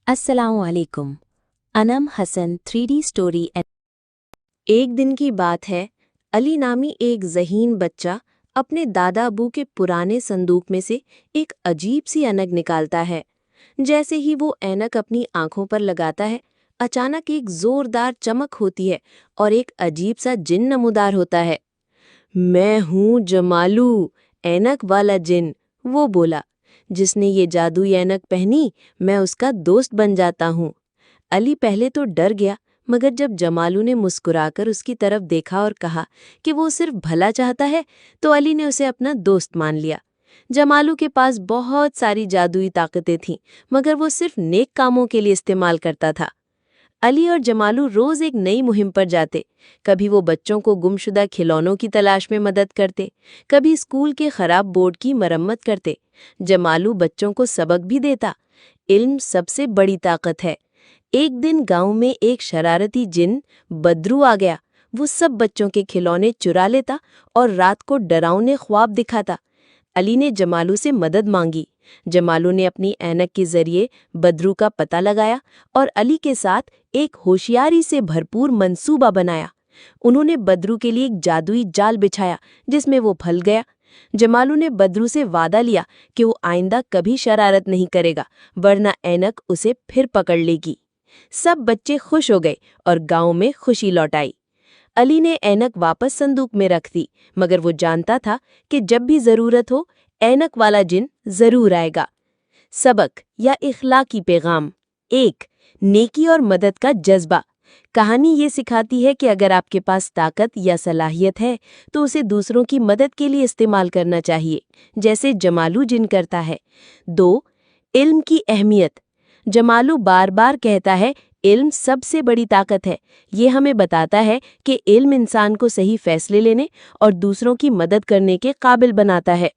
अस्सलाम वालेकुम। Anam Hasan 3D story. एक दिन की बात है, अली नामी एक ज़हीन बच्चा अपने दादा अबू के पुराने संदूक में से एक अजीब सी ऐनक निकालता है। जैसे ही वो ऐनक अपनी आंखों पर लगाता है, अचानक एक जोरदार चमक होती है और एक अजीब सा जिन नमूदार होता है। मैं हूँ जमालू, ऐनक वाला जिन, वो बोला। जिसने ये जादुई ऐनक पहनी, मैं उसका दोस्त बन जाता हूँ। अली पहले तो डर गया, मगर जब जमालू ने मुस्कुराकर उसकी तरफ देखा और कहा कि वो सिर्फ भला चाहता है, तो अली ने उसे अपना दोस्त मान लिया। जमालू के पास बहुत सारी जादुई ताकतें थीं, मगर वो सिर्फ नेक कामों के लिए इस्तेमाल करता था। अली और जमालू रोज एक नई मुहिम पर जाते। कभी वो बच्चों को गुमशुदा खिलौनों की तलाश में मदद करते, कभी स्कूल के खराब बोर्ड की मरम्मत करते। जमालू बच्चों को सबक भी देता। इल्म सबसे बड़ी ताकत है। एक दिन गांव में एक शरारती जिन बदरू आ गया। वो सब बच्चों के खिलौने चुरा लेता और रात को डरावने ख्वाब दिखाता। अली ने जमालू से मदद मांगी। जमालू ने अपनी ऐनक के जरिए बदरू का पता लगाया और अली के साथ एक होशियारी से भरपूर मंसूबा बनाया। उन्होंने बदरू के लिए एक जादुई जाल बिछाया, जिसमें वो फंस गया। जमालू ने बदरू से वादा लिया कि वो आइंदा कभी शरारत नहीं करेगा, वरना ऐनक उसे फिर पकड़ लेगी। सब बच्चे खुश हो गए और गांव में खुशी लौट आई। अली ने ऐनक वापस संदूक में रख दी, मगर वो जानता था कि जब भी जरूरत हो, ऐनक वाला जिन जरूर आएगा। सबक या इखलाकी पैगाम। 1. नेकी और मदद का जज्बा। कहानी ये सिखाती है कि अगर आपके पास ताकत या सलाहियत है, तो उसे दूसरों की मदद के लिए इस्तेमाल करना चाहिए, जैसे जमालू जिन करता है। 2. इल्म की अहमियत। जमालू बार बार कहता है, इल्म सबसे बड़ी ताकत है। ये हमें बताता है कि इल्म इंसान को सही फैसले लेने और दूसरों की मदद करने के काबिल बनाता है।